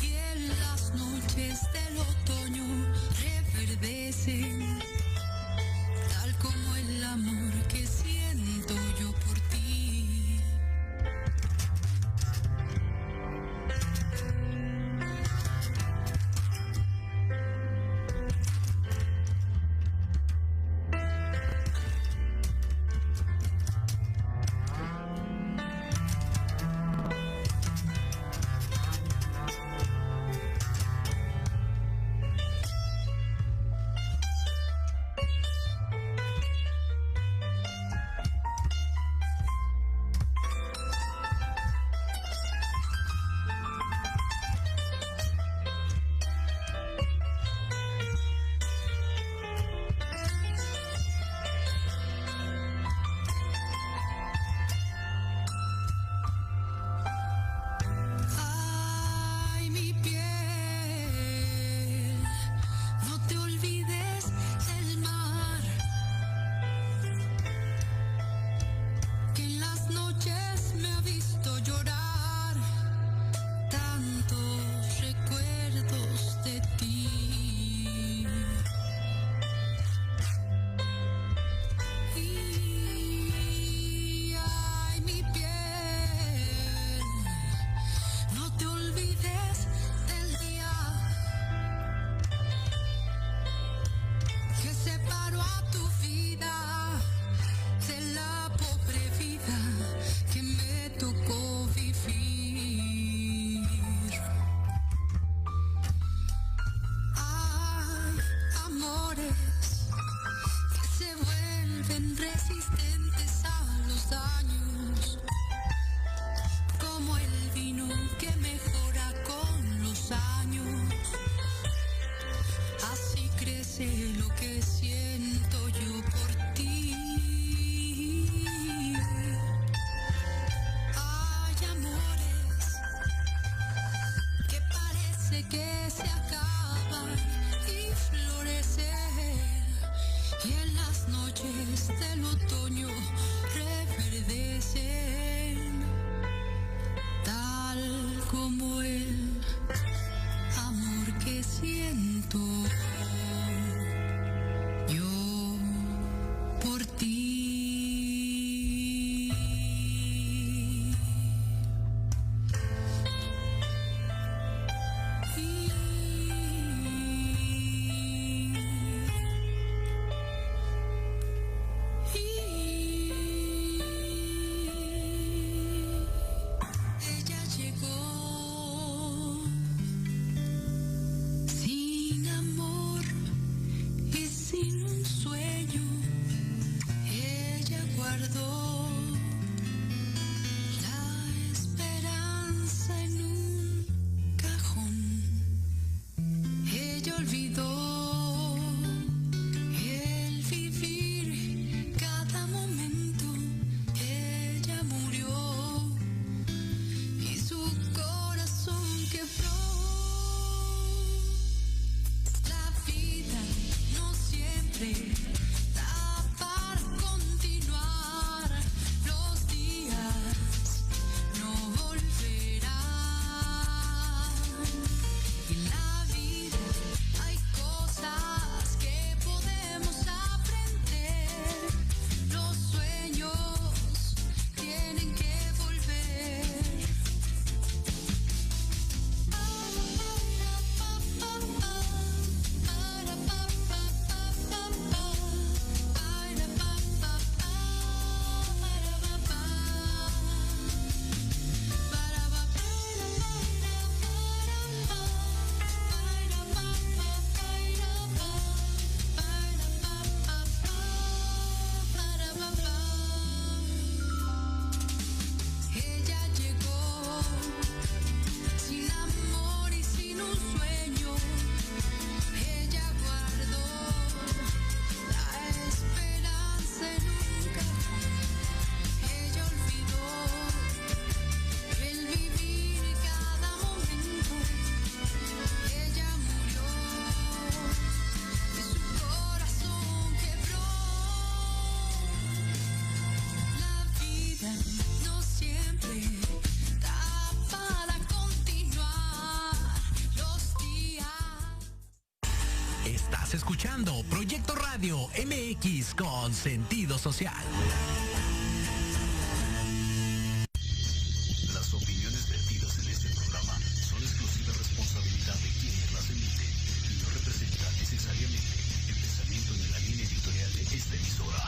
y en las noches del otoño reverdecen, tal como el amor que siento yo por ti. Estás escuchando Proyecto Radio MX con sentido social. Las opiniones vertidas en este programa son exclusiva responsabilidad de quienes las emiten y no representan necesariamente el pensamiento ni la línea editorial de esta emisora.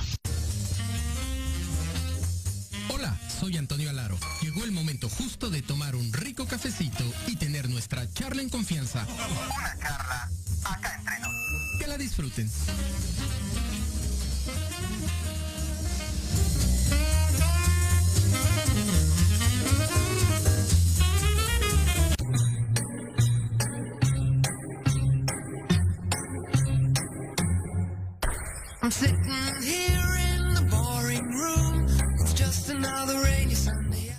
Hola, soy Antonio Alaro. Llegó el momento justo de tomar un rico cafecito y tener nuestra charla en confianza. Una charla acá entre nos. Que la disfruten. I'm sitting here in the boring room. It's just another rainy Sunday.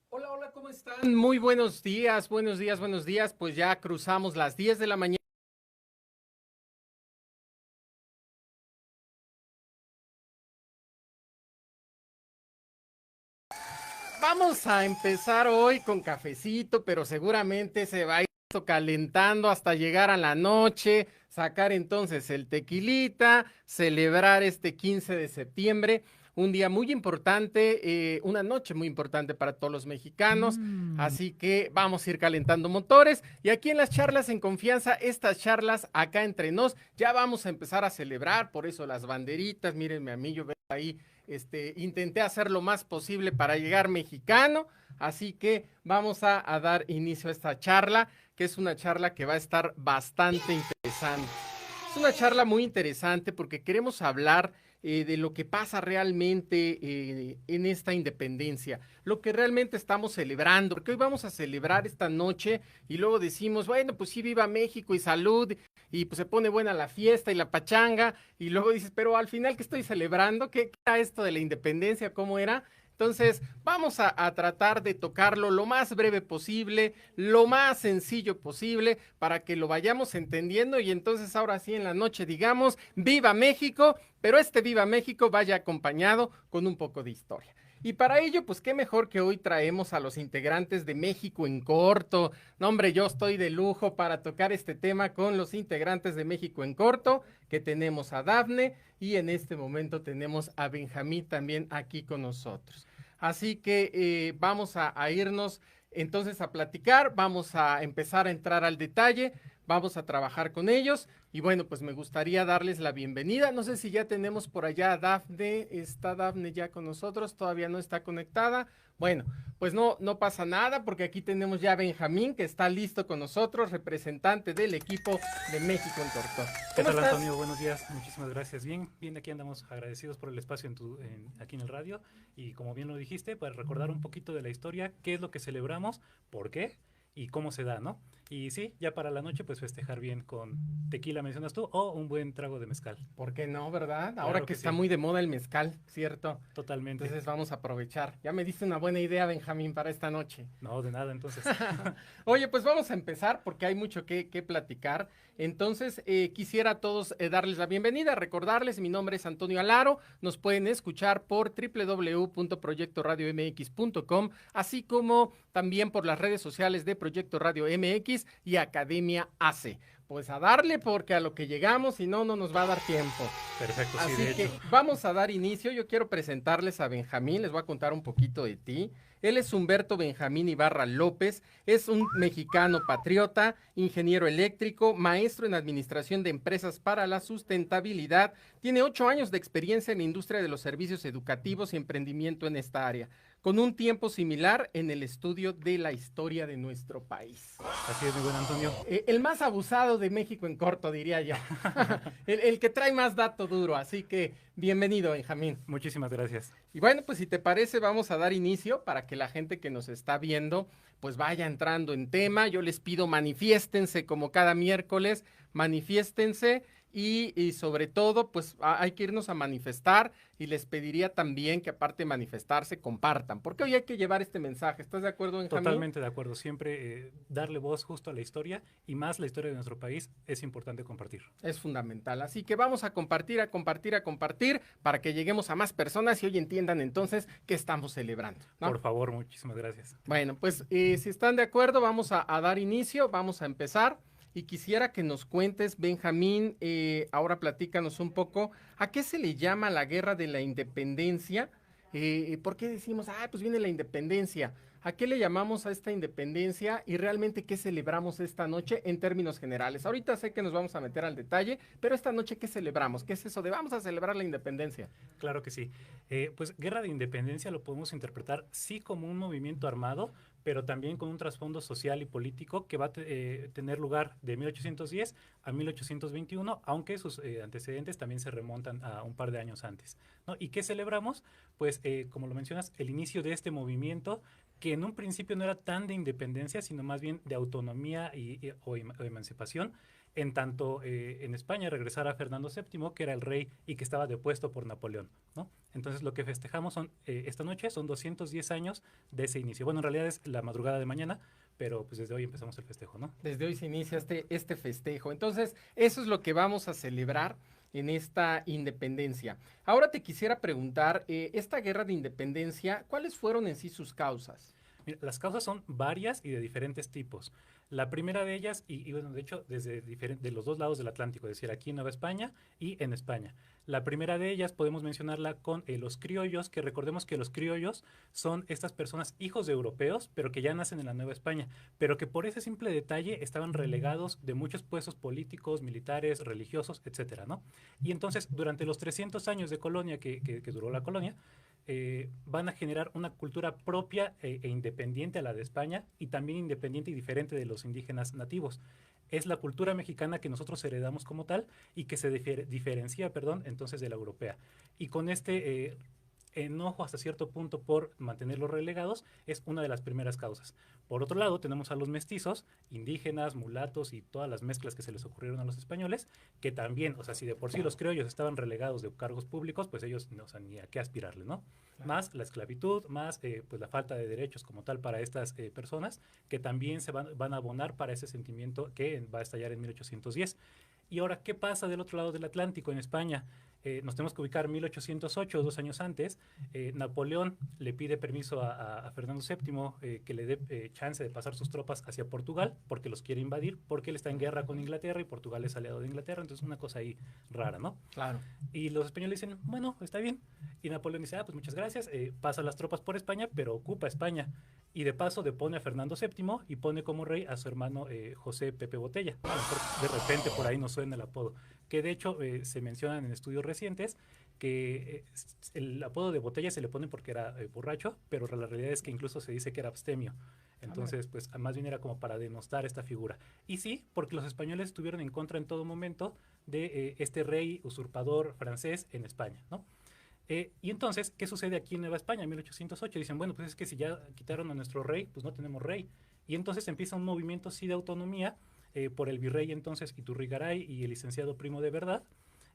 Hola, ¿cómo están? Muy buenos días. Pues ya cruzamos las 10 de la mañana. Vamos a empezar hoy con cafecito, pero seguramente se va a ir esto calentando hasta llegar a la noche, sacar entonces el tequilita, celebrar este 15 de septiembre. Un día muy importante, una noche muy importante para todos los mexicanos, así que vamos a ir calentando motores. Y aquí en las charlas en confianza, estas charlas acá entre nos, ya vamos a empezar a celebrar, por eso las banderitas, mírenme a mí, yo veo ahí, intenté hacer lo más posible para llegar mexicano, así que vamos a dar inicio a esta charla, que es una charla que va a estar bastante interesante. Es una charla muy interesante porque queremos hablar de lo que pasa realmente en esta independencia, lo que realmente estamos celebrando, porque hoy vamos a celebrar esta noche y luego decimos, bueno, pues sí, viva México y salud, y pues se pone buena la fiesta y la pachanga, y luego dices, pero al final, ¿qué estoy celebrando? ¿Qué era esto de la independencia? ¿Cómo era? Entonces, vamos a tratar de tocarlo lo más breve posible, lo más sencillo posible, para que lo vayamos entendiendo y entonces ahora sí en la noche digamos, ¡Viva México! Pero este Viva México vaya acompañado con un poco de historia. Y para ello, pues qué mejor que hoy traemos a los integrantes de México en Corto. No, hombre, yo estoy de lujo para tocar este tema con los integrantes de México en Corto, que tenemos a Dafne y en este momento tenemos a Benjamín también aquí con nosotros. Así que vamos a irnos entonces a platicar, vamos a empezar a entrar al detalle, vamos a trabajar con ellos y bueno, pues me gustaría darles la bienvenida. No sé si ya tenemos por allá a Dafne, ¿está Dafne ya con nosotros? Todavía no está conectada. Bueno, pues no pasa nada porque aquí tenemos ya a Benjamín que está listo con nosotros, representante del equipo de México en Corto. ¿Qué tal, Antonio? Buenos días, muchísimas gracias. Bien, aquí andamos agradecidos por el espacio aquí en el radio y como bien lo dijiste, para recordar un poquito de la historia, qué es lo que celebramos, por qué y cómo se da, ¿no? Y sí, ya para la noche, pues festejar bien con tequila, mencionas tú, o un buen trago de mezcal. ¿Por qué no, verdad? Claro Ahora que está sí. muy de moda el mezcal, ¿cierto? Totalmente. Entonces vamos a aprovechar. Ya me diste una buena idea, Benjamín, para esta noche. No, de nada, entonces. Oye, pues vamos a empezar porque hay mucho que platicar. Entonces, quisiera a todos darles la bienvenida, recordarles, mi nombre es Antonio Alaro, nos pueden escuchar por www.proyectoradiomx.com, así como también por las redes sociales de Proyecto Radio MX y Academia AC. Pues a darle porque a lo que llegamos, si no, no nos va a dar tiempo. Perfecto, sí, Así de que hecho. vamos a dar inicio. Yo quiero presentarles a Benjamín, les voy a contar un poquito de ti. Él es Humberto Benjamín Ibarra López, es un mexicano patriota, ingeniero eléctrico, maestro en administración de empresas para la sustentabilidad, tiene 8 años de experiencia en la industria de los servicios educativos y emprendimiento en esta área, con un tiempo similar en el estudio de la historia de nuestro país. Así es, mi buen Antonio. El más abusado de México en Corto, diría yo. el que trae más dato duro, así que bienvenido, Benjamín. Muchísimas gracias. Y bueno, pues si te parece, vamos a dar inicio para que la gente que nos está viendo, pues vaya entrando en tema. Yo les pido manifiéstense como cada miércoles, manifiéstense y sobre todo, pues hay que irnos a manifestar y les pediría también que aparte de manifestarse, compartan, porque hoy hay que llevar este mensaje. ¿Estás de acuerdo, Benjamín? Totalmente de acuerdo. Siempre darle voz justo a la historia y más la historia de nuestro país es importante compartir. Es fundamental. Así que vamos a compartir para que lleguemos a más personas y hoy entiendan entonces qué estamos celebrando, ¿no? Por favor, muchísimas gracias. Bueno, pues si están de acuerdo, vamos a dar inicio, vamos a empezar. y quisiera que nos cuentes, Benjamín, ahora platícanos un poco, ¿a qué se le llama la Guerra de la Independencia? ¿Por qué decimos, pues viene la independencia? ¿A qué le llamamos a esta independencia y realmente qué celebramos esta noche en términos generales? Ahorita sé que nos vamos a meter al detalle, pero esta noche, ¿qué celebramos? ¿Qué es eso de vamos a celebrar la independencia? Claro que sí. Pues Guerra de Independencia lo podemos interpretar sí como un movimiento armado, pero también con un trasfondo social y político que va a tener lugar de 1810 a 1821, aunque sus antecedentes también se remontan a un par de años antes, ¿no? ¿Y qué celebramos? Pues, como lo mencionas, el inicio de este movimiento que en un principio no era tan de independencia, sino más bien de autonomía o emancipación, en tanto en España regresara Fernando VII, que era el rey y que estaba depuesto por Napoleón, ¿no? Entonces lo que festejamos esta noche son 210 años de ese inicio. Bueno, en realidad es la madrugada de mañana, pero pues desde hoy empezamos el festejo, ¿no? Desde hoy se inicia este festejo. Entonces, eso es lo que vamos a celebrar en esta independencia. Ahora te quisiera preguntar, esta guerra de independencia, ¿cuáles fueron en sí sus causas? Mira, las causas son varias y de diferentes tipos. La primera de ellas, y bueno, de hecho, de los dos lados del Atlántico, es decir, aquí en Nueva España y en España. La primera de ellas podemos mencionarla con los criollos, que recordemos que los criollos son estas personas hijos de europeos, pero que ya nacen en la Nueva España, pero que por ese simple detalle estaban relegados de muchos puestos políticos, militares, religiosos, etcétera, ¿no? Y entonces, durante los 300 años de colonia que duró la colonia, van a generar una cultura propia e independiente a la de España y también independiente y diferente de los indígenas nativos. Es la cultura mexicana que nosotros heredamos como tal y que se diferencia, perdón, entonces de la europea. Y con este enojo hasta cierto punto por mantenerlos relegados es una de las primeras causas. Por otro lado, tenemos a los mestizos, indígenas, mulatos y todas las mezclas que se les ocurrieron a los españoles, que también, o sea, si de por sí los criollos estaban relegados de cargos públicos, pues ellos no, o sea, ni a qué aspirarle, ¿no? Claro. Más la esclavitud, más pues la falta de derechos como tal para estas personas, que también se van a abonar para ese sentimiento que va a estallar en 1810. Y ahora, ¿qué pasa del otro lado del Atlántico, en España? Nos tenemos que ubicar 1808, 2 años antes. Napoleón le pide permiso a Fernando VII que le dé chance de pasar sus tropas hacia Portugal, porque los quiere invadir, porque él está en guerra con Inglaterra y Portugal es aliado de Inglaterra, entonces una cosa ahí rara, ¿no? Claro. Y los españoles dicen, bueno, está bien. Y Napoleón dice, pues muchas gracias, pasa las tropas por España, pero ocupa España. Y de paso depone a Fernando VII y pone como rey a su hermano José Pepe Botella. A lo mejor de repente por ahí nos suena el apodo. Que de hecho se mencionan en estudios recientes que el apodo de Botella se le pone porque era borracho, pero la realidad es que incluso se dice que era abstemio. Entonces, pues más bien era como para denostar esta figura. Y sí, porque los españoles estuvieron en contra en todo momento de este rey usurpador francés en España, ¿no? Y entonces, ¿qué sucede aquí en Nueva España en 1808? Dicen, bueno, pues es que si ya quitaron a nuestro rey, pues no tenemos rey. Y entonces empieza un movimiento sí de autonomía por el virrey entonces Iturrigaray y el licenciado Primo de Verdad,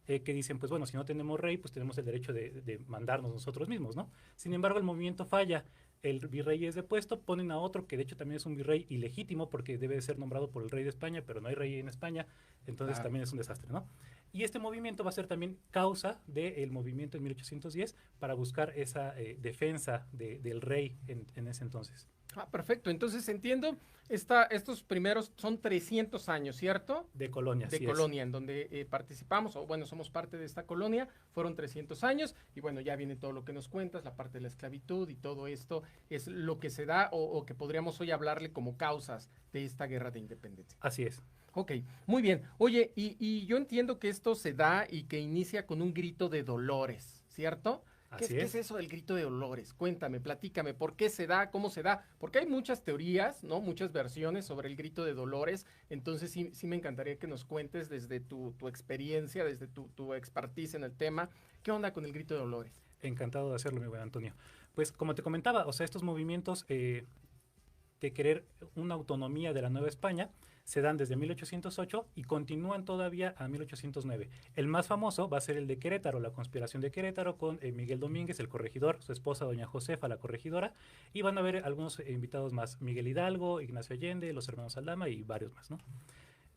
que dicen, pues bueno, si no tenemos rey, pues tenemos el derecho de mandarnos nosotros mismos, ¿no? Sin embargo, el movimiento falla. El virrey es depuesto, ponen a otro que de hecho también es un virrey ilegítimo porque debe de ser nombrado por el rey de España, pero no hay rey en España, entonces también es un desastre, ¿no? Y este movimiento va a ser también causa del movimiento en 1810 para buscar esa defensa del rey en ese entonces. Perfecto. Entonces entiendo, estos primeros son 300 años, ¿cierto? De colonia, de colonia, en donde participamos, o bueno, somos parte de esta colonia, fueron 300 años, y bueno, ya viene todo lo que nos cuentas, la parte de la esclavitud y todo esto es lo que se da, o que podríamos hoy hablarle como causas de esta guerra de independencia. Así es. Ok, muy bien. Oye, y yo entiendo que esto se da y que inicia con un grito de dolores, ¿cierto? ¿Qué es eso del grito de dolores? Cuéntame, platícame, ¿por qué se da? ¿Cómo se da? Porque hay muchas teorías, ¿no? Muchas versiones sobre el grito de dolores, entonces sí me encantaría que nos cuentes desde tu experiencia, desde tu expertise en el tema, ¿qué onda con el grito de dolores? Encantado de hacerlo, mi buen Antonio. Pues como te comentaba, o sea, estos movimientos de querer una autonomía de la Nueva España se dan desde 1808 y continúan todavía a 1809. El más famoso va a ser el de Querétaro, la conspiración de Querétaro con Miguel Domínguez, el corregidor, su esposa doña Josefa, la corregidora, y van a haber algunos invitados más, Miguel Hidalgo, Ignacio Allende, los hermanos Aldama y varios más, ¿no?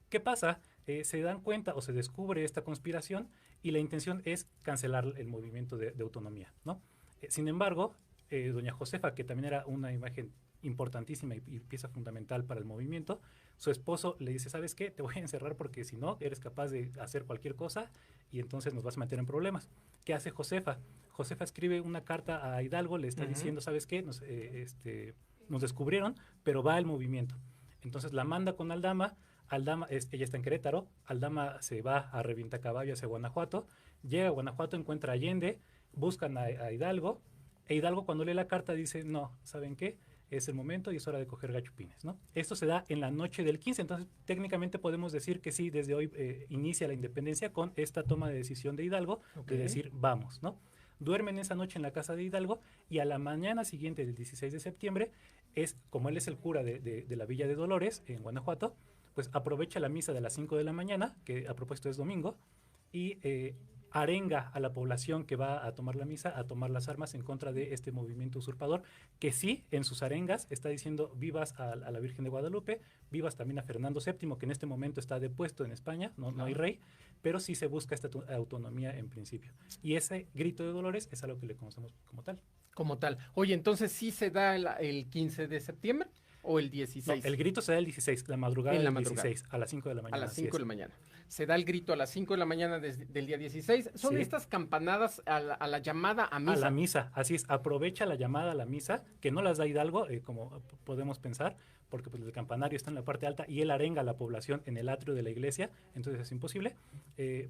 ¿Qué pasa? Se dan cuenta o se descubre esta conspiración y la intención es cancelar el movimiento de autonomía, ¿no? Sin embargo, doña Josefa, que también era una imagen importantísima y pieza fundamental para el movimiento. Su esposo le dice, ¿sabes qué? Te voy a encerrar porque si no, eres capaz de hacer cualquier cosa y entonces nos vas a meter en problemas. ¿Qué hace Josefa? Josefa escribe una carta a Hidalgo, le está diciendo, ¿sabes qué? Nos descubrieron, pero va el movimiento. Entonces la manda con Aldama. Ella está en Querétaro. Aldama se va a Revientacaballo hacia Guanajuato. Llega a Guanajuato, encuentra a Allende, buscan a Hidalgo. E Hidalgo, cuando lee la carta, dice, no, ¿saben qué? Es el momento y es hora de coger gachupines, ¿no? Esto se da en la noche del 15, entonces técnicamente podemos decir que sí, desde hoy inicia la independencia con esta toma de decisión de Hidalgo, de decir, vamos, ¿no? Duermen esa noche en la casa de Hidalgo y a la mañana siguiente del 16 de septiembre, como él es el cura de la Villa de Dolores, en Guanajuato, pues aprovecha la misa de las 5 de la mañana, que a propósito es domingo, y arenga a la población que va a tomar la misa, a tomar las armas en contra de este movimiento usurpador, que sí, en sus arengas está diciendo vivas a la Virgen de Guadalupe, vivas también a Fernando VII, que en este momento está depuesto en España, no hay rey, pero sí se busca esta autonomía en principio. Y ese grito de Dolores es algo que le conocemos como tal. Como tal. Oye, entonces sí se da el 15 de septiembre o el 16. No, el grito se da el 16, la madrugada del 16, a las 5 de la mañana. A las 5 de la mañana. Se da el grito a las 5 de la mañana del día 16. Son estas campanadas a la llamada a misa. A la misa, así es. Aprovecha la llamada a la misa, que no las da Hidalgo, como podemos pensar, porque pues, el campanario está en la parte alta y él arenga a la población en el atrio de la iglesia, entonces es imposible.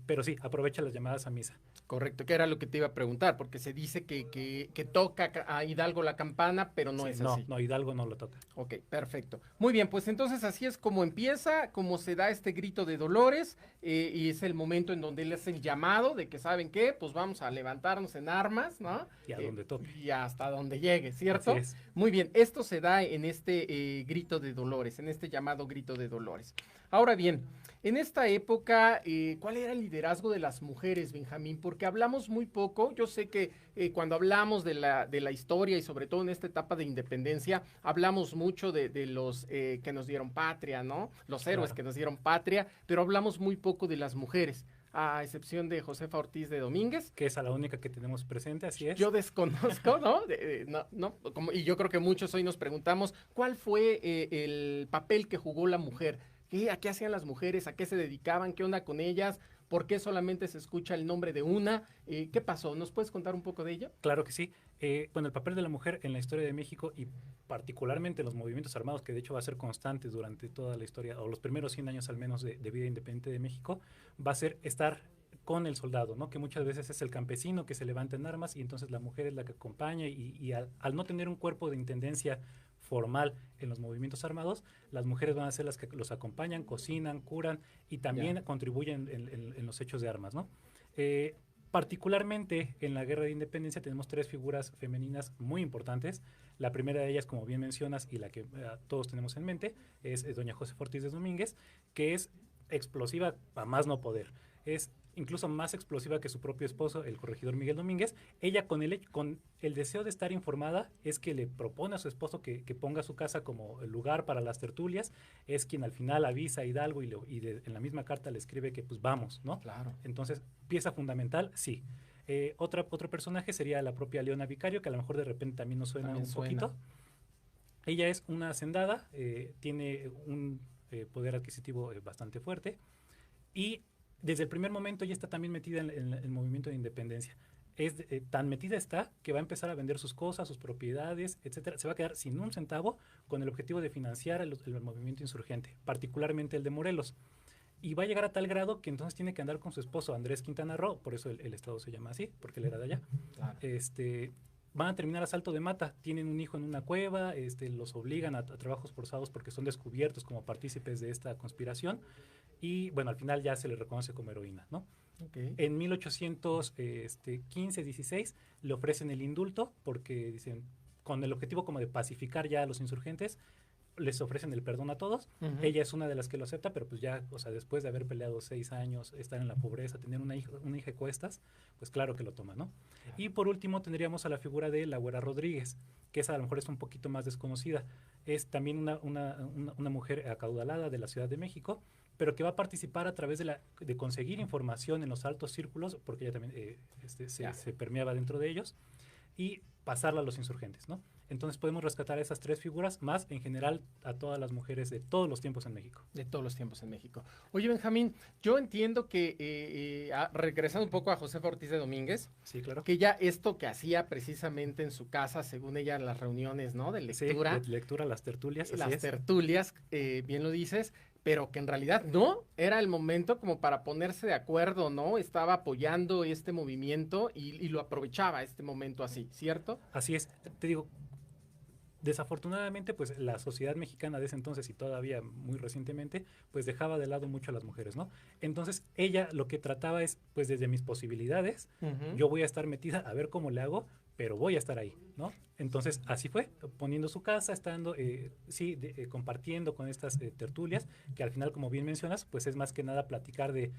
Pero sí, aprovecha las llamadas a misa. Correcto, que era lo que te iba a preguntar, porque se dice que toca a Hidalgo la campana, pero no es así. No, Hidalgo no lo toca. Ok, perfecto. Muy bien, pues entonces así es como empieza, como se da este grito de Dolores, y es el momento en donde él hace el llamado de que, ¿saben qué? Pues vamos a levantarnos en armas, ¿no? Y a donde toque. Y hasta donde llegue, ¿cierto? Así es. Muy bien, esto se da en este grito de Dolores, en este llamado grito de Dolores. Ahora bien, en esta época, ¿cuál era el liderazgo de las mujeres, Benjamín? Porque hablamos muy poco. Yo sé que cuando hablamos de la historia y sobre todo en esta etapa de independencia, hablamos mucho de los que nos dieron patria, ¿no? Los héroes que nos dieron patria, pero hablamos muy poco de las mujeres, a excepción de Josefa Ortiz de Domínguez. Que es a la única que tenemos presente, así es. Yo desconozco, ¿no? Y yo creo que muchos hoy nos preguntamos, ¿cuál fue el papel que jugó la mujer? ¿A qué hacían las mujeres? ¿A qué se dedicaban? ¿Qué onda con ellas? ¿Por qué solamente se escucha el nombre de una? ¿Qué pasó? ¿Nos puedes contar un poco de ello? Claro que sí. Bueno, el papel de la mujer en la historia de México y particularmente en los movimientos armados, que de hecho va a ser constante durante toda la historia, o los primeros 100 años al menos de vida independiente de México, va a ser estar con el soldado, ¿no? Que muchas veces es el campesino que se levanta en armas y entonces la mujer es la que acompaña y al no tener un cuerpo de intendencia formal en los movimientos armados, las mujeres van a ser las que los acompañan, cocinan, curan y también contribuyen en los hechos de armas, ¿no? Particularmente en la Guerra de Independencia tenemos 3 figuras femeninas muy importantes. La primera de ellas, como bien mencionas, y la que todos tenemos en mente, es doña Josefa Ortiz de Domínguez, que es explosiva a más no poder. Es incluso más explosiva que su propio esposo, el corregidor Miguel Domínguez. Ella con el deseo de estar informada es que le propone a su esposo que ponga su casa como el lugar para las tertulias, es quien al final avisa a Hidalgo en la misma carta le escribe que pues vamos, ¿no? Claro. Entonces, pieza fundamental, sí. Otro personaje sería la propia Leona Vicario, que a lo mejor de repente también nos suena poquito. Ella es una hacendada, tiene un poder adquisitivo bastante fuerte y desde el primer momento ella está también metida en el movimiento de independencia. Tan metida está que va a empezar a vender sus cosas, sus propiedades, etcétera. Se va a quedar sin un centavo con el objetivo de financiar el movimiento insurgente, particularmente el de Morelos. Y va a llegar a tal grado que entonces tiene que andar con su esposo Andrés Quintana Roo, por eso el estado se llama así, porque él era de allá. Claro. Van a terminar a salto de mata, tienen un hijo en una cueva, los obligan a trabajos forzados porque son descubiertos como partícipes de esta conspiración y bueno, al final ya se les reconoce como heroína, ¿no? Okay. En 1815-16 le ofrecen el indulto porque dicen, con el objetivo como de pacificar ya a los insurgentes, les ofrecen el perdón a todos. Ella es una de las que lo acepta, pero pues ya, o sea, después de haber peleado 6 años, estar en la pobreza, tener una hija cuestas, pues claro que lo toma, ¿no? Y por último tendríamos a la figura de la Güera Rodríguez, que esa a lo mejor es un poquito más desconocida. Es también una mujer acaudalada de la Ciudad de México, pero que va a participar a través de conseguir información en los altos círculos, porque ella también se permeaba dentro de ellos, y pasarla a los insurgentes, ¿no? Entonces podemos rescatar esas 3 figuras, más en general a todas las mujeres de todos los tiempos en México. De todos los tiempos en México. Oye, Benjamín, yo entiendo que, regresando un poco a Josefa Ortiz de Domínguez, Sí, claro. que ella esto que hacía precisamente en su casa, según ella, en las reuniones, ¿no? De lectura. Sí, de lectura, las tertulias, las así es. tertulias, bien lo dices, pero que en realidad no, era el momento como para ponerse de acuerdo, ¿no? Estaba apoyando este movimiento y lo aprovechaba este momento así, ¿cierto? Así es. Te digo, desafortunadamente, pues la sociedad mexicana de ese entonces y todavía muy recientemente, pues dejaba de lado mucho a las mujeres, ¿no? Entonces ella lo que trataba es, pues desde mis posibilidades, yo voy a estar metida a ver cómo le hago, pero voy a estar ahí, ¿no? Entonces así fue, poniendo su casa, estando, compartiendo con estas tertulias, que al final, como bien mencionas, pues es más que nada platicar de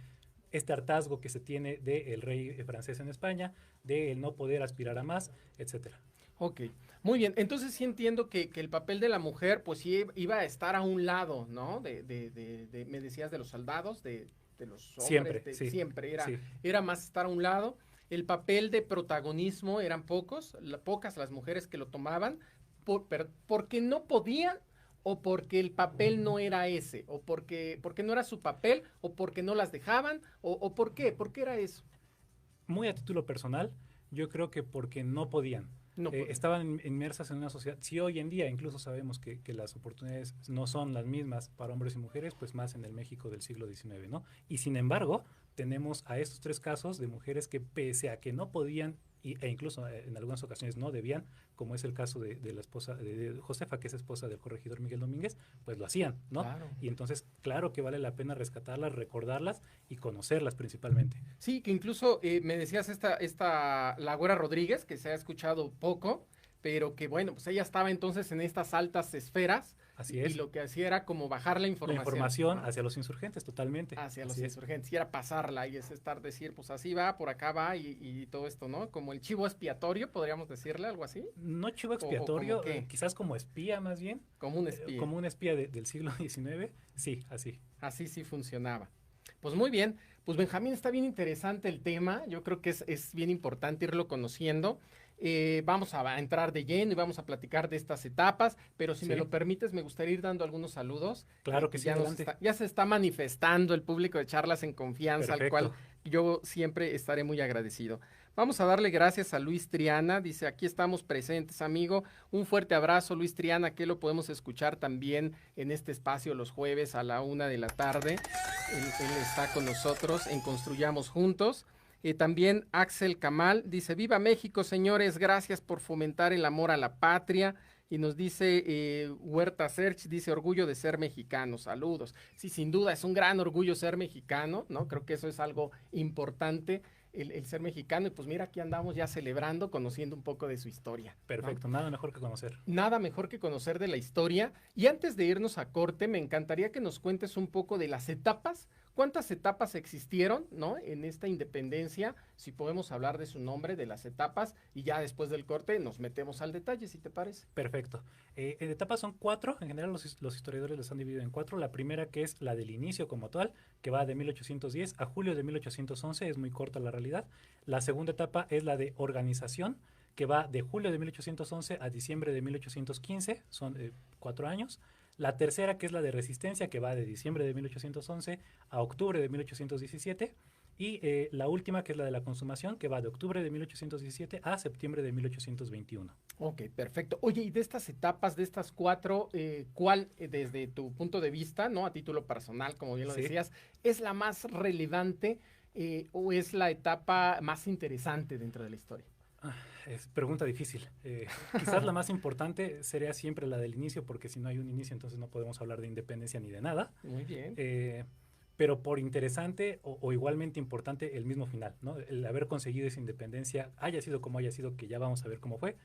este hartazgo que se tiene del rey francés en España, de el no poder aspirar a más, etcétera. Ok, muy bien. Entonces sí entiendo que el papel de la mujer, pues sí iba a estar a un lado, ¿no? Me decías de los soldados, de los hombres. Siempre, sí. Siempre Sí. era más estar a un lado. El papel de protagonismo eran pocas las mujeres que lo tomaban, porque no podían, o porque el papel no era ese, o porque no era su papel, o porque no las dejaban, o ¿por qué? ¿Por qué era eso? Muy a título personal, yo creo que porque no podían. No podían. Estaban inmersas en una sociedad. Si hoy en día incluso sabemos que las oportunidades no son las mismas para hombres y mujeres, pues más en el México del siglo XIX, ¿no? Y sin embargo, tenemos a estos 3 casos de mujeres que pese a que no podían e incluso en algunas ocasiones no debían, como es el caso de la esposa de Josefa, que es esposa del corregidor Miguel Domínguez, pues lo hacían, ¿no? Claro. Y entonces, claro que vale la pena rescatarlas, recordarlas y conocerlas principalmente. Sí, que incluso me decías la Güera Rodríguez, que se ha escuchado poco, pero que bueno, pues ella estaba entonces en estas altas esferas. Así es. Y lo que hacía era como bajar la La información. información hacia los insurgentes, totalmente. Hacia los Así es. insurgentes. Y era pasarla y es decir, pues así va, por acá va y todo esto, ¿no? Como el chivo expiatorio, podríamos decirle, algo así. No chivo expiatorio, ¿como qué? Quizás como espía más bien. Como un espía. Como un espía del siglo XIX. Sí, así. Así sí funcionaba. Pues muy bien. Pues Benjamín, está bien interesante el tema. Yo creo que es bien importante irlo conociendo. Vamos a entrar de lleno y vamos a platicar de estas etapas, pero si me lo permites, me gustaría ir dando algunos saludos. Claro que sí, adelante. Ya se está manifestando el público de Charlas en Confianza, Perfecto. al cual yo siempre estaré muy agradecido. Vamos a darle gracias a Luis Triana, dice, aquí estamos presentes, amigo. Un fuerte abrazo, Luis Triana, que lo podemos escuchar también en este espacio los jueves a la 1 de la tarde. Él está con nosotros en Construyamos Juntos. También Axel Kamal dice, viva México, señores, gracias por fomentar el amor a la patria. Y nos dice Huerta Serch, dice, orgullo de ser mexicano, saludos. Sí, sin duda, es un gran orgullo ser mexicano, ¿no? Creo que eso es algo importante, el ser mexicano. Y pues mira, aquí andamos ya celebrando, conociendo un poco de su historia. Perfecto, ¿no? Nada mejor que conocer. Nada mejor que conocer de la historia. Y antes de irnos a corte, me encantaría que nos cuentes un poco de las etapas. ¿Cuántas etapas existieron, ¿no? En esta independencia? Si podemos hablar de su nombre, de las etapas, y ya después del corte nos metemos al detalle, si te parece. Perfecto. En etapas son 4, en general los historiadores las han dividido en 4. La primera, que es la del inicio como tal, que va de 1810 a julio de 1811, es muy corta la realidad. La segunda etapa es la de organización, que va de julio de 1811 a diciembre de 1815, son 4 años. La tercera, que es la de resistencia, que va de diciembre de 1811 a octubre de 1817. Y la última, que es la de la consumación, que va de octubre de 1817 a septiembre de 1821. Ok, perfecto. Oye, y de estas etapas, de estas 4, ¿cuál, desde tu punto de vista, ¿no? A título personal, como bien lo decías, es la más relevante o es la etapa más interesante dentro de la historia? Es pregunta difícil. Quizás la más importante sería siempre la del inicio, porque si no hay un inicio, entonces no podemos hablar de independencia ni de nada. Muy bien. Pero por interesante o igualmente importante el mismo final, ¿no? El haber conseguido esa independencia, haya sido como haya sido, que ya vamos a ver cómo fue,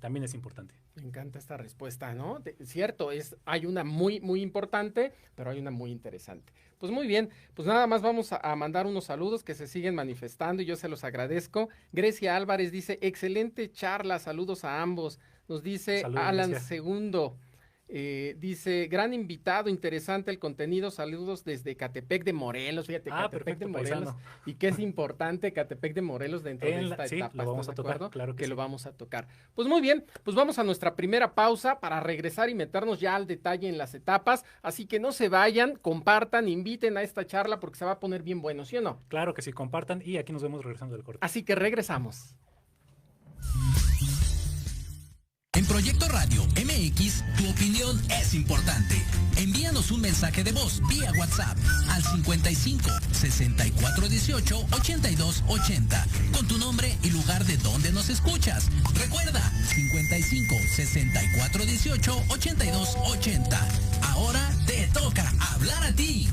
también es importante. Me encanta esta respuesta, ¿no? Cierto, hay una muy, muy importante, pero hay una muy interesante. Pues muy bien, pues nada más vamos a mandar unos saludos que se siguen manifestando y yo se los agradezco. Grecia Álvarez dice, excelente charla, saludos a ambos. Nos dice Saludos, Alan Grecia. Segundo. Dice, gran invitado, interesante el contenido, saludos desde Catepec de Morelos, fíjate, Catepec de Perfecto, Morelos, paisano. y que es importante Catepec de Morelos dentro de esta Sí, etapa, lo vamos ¿estás a de tocar, acuerdo? claro que sí. Lo vamos a tocar. Pues muy bien, pues vamos a nuestra primera pausa para regresar y meternos ya al detalle en las etapas, así que no se vayan, compartan, inviten a esta charla porque se va a poner bien bueno, ¿sí o no? Claro que sí, compartan y aquí nos vemos regresando del corte. Así que regresamos. En Proyecto Radio MX, tu opinión es importante. Envíanos un mensaje de voz vía WhatsApp al 55 64 18 82 80 con tu nombre y lugar de donde nos escuchas. Recuerda, 55 64 18 82 80. Ahora te toca hablar a ti.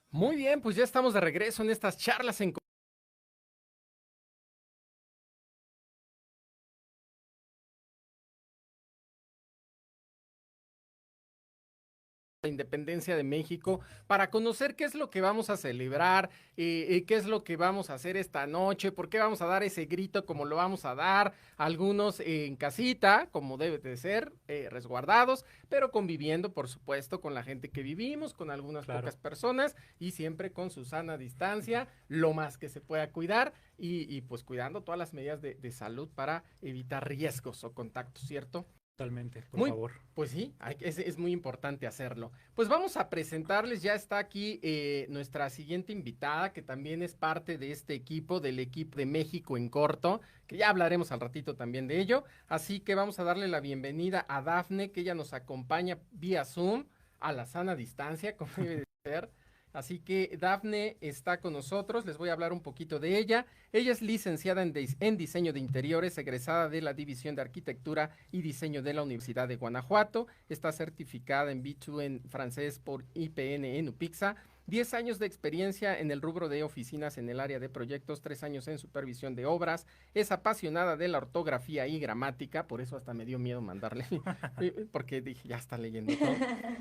Muy bien, pues ya estamos de regreso en estas charlas en la independencia de México para conocer qué es lo que vamos a celebrar, qué es lo que vamos a hacer esta noche, por qué vamos a dar ese grito como lo vamos a dar, algunos en casita, como debe de ser, resguardados, pero conviviendo, por supuesto, con la gente que vivimos, con algunas pocas personas y siempre con su sana distancia, lo más que se pueda cuidar y pues cuidando todas las medidas de salud para evitar riesgos o contactos, ¿cierto? Totalmente, por favor. Pues sí, es muy importante hacerlo. Pues vamos a presentarles, ya está aquí nuestra siguiente invitada, que también es parte de este equipo, del equipo de México en Corto, que ya hablaremos al ratito también de ello. Así que vamos a darle la bienvenida a Dafne, que ella nos acompaña vía Zoom, a la sana distancia, como debe de ser. Así que Dafne está con nosotros, les voy a hablar un poquito de ella. Ella es licenciada en diseño de interiores, egresada de la División de Arquitectura y Diseño de la Universidad de Guanajuato. Está certificada en B2 en francés por IPN en UPIXA. 10 años de experiencia en el rubro de oficinas en el área de proyectos, 3 años en supervisión de obras, es apasionada de la ortografía y gramática, por eso hasta me dio miedo mandarle, porque dije, ya está leyendo todo,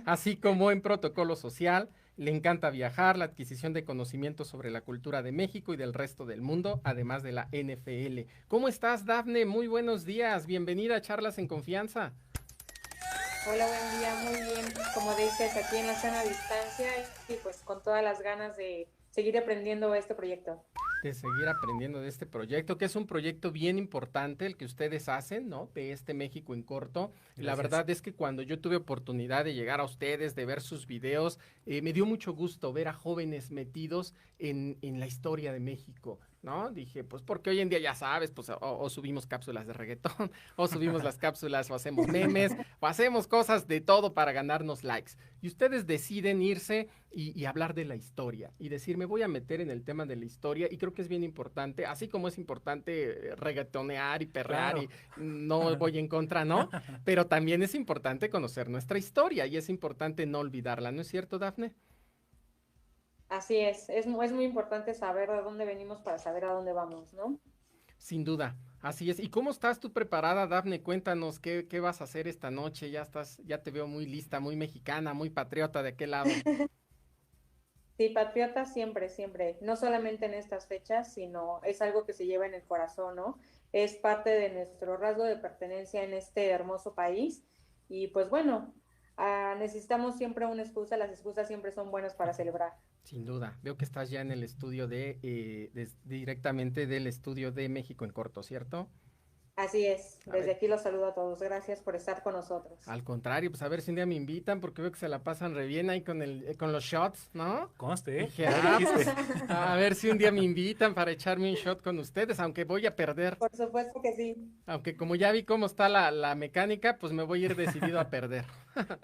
así como en protocolo social, le encanta viajar, la adquisición de conocimientos sobre la cultura de México y del resto del mundo, además de la NFL. ¿Cómo estás, Dafne? Muy buenos días, bienvenida a Charlas en Confianza. Hola, buen día, muy bien. Como dices, aquí en la sana distancia y pues con todas las ganas de seguir aprendiendo este proyecto. De seguir aprendiendo de este proyecto, que es un proyecto bien importante el que ustedes hacen, ¿no? De este México en corto. Gracias. La verdad es que cuando yo tuve oportunidad de llegar a ustedes, de ver sus videos, me dio mucho gusto ver a jóvenes metidos en la historia de México, ¿no? Dije, pues porque hoy en día ya sabes, pues o subimos cápsulas de reggaetón, o subimos las cápsulas, o hacemos memes, o hacemos cosas de todo para ganarnos likes. Y ustedes deciden irse y hablar de la historia y decir, me voy a meter en el tema de la historia, y creo que es bien importante, así como es importante reggaetonear y perrear, claro. Y no voy en contra, ¿no? Pero también es importante conocer nuestra historia y es importante no olvidarla, ¿no es cierto, Dafne? Así es muy importante saber de dónde venimos para saber a dónde vamos, ¿no? Sin duda, así es. ¿Y cómo estás tú preparada, Dafne? Cuéntanos, ¿qué vas a hacer esta noche? Ya te veo muy lista, muy mexicana, muy patriota, ¿de qué lado? Sí, patriota siempre, siempre. No solamente en estas fechas, sino es algo que se lleva en el corazón, ¿no? Es parte de nuestro rasgo de pertenencia en este hermoso país. Y pues bueno, necesitamos siempre una excusa. Las excusas siempre son buenas para celebrar. Sin duda. Veo que estás ya en el estudio directamente del estudio de México en corto, ¿cierto? Así es, desde aquí los saludo a todos, gracias por estar con nosotros. Al contrario, pues a ver si un día me invitan, porque veo que se la pasan re bien ahí con los shots, ¿no? Conste, Dije, pues, a ver si un día me invitan para echarme un shot con ustedes, aunque voy a perder. Por supuesto que sí. Aunque como ya vi cómo está la mecánica, pues me voy a ir decidido a perder.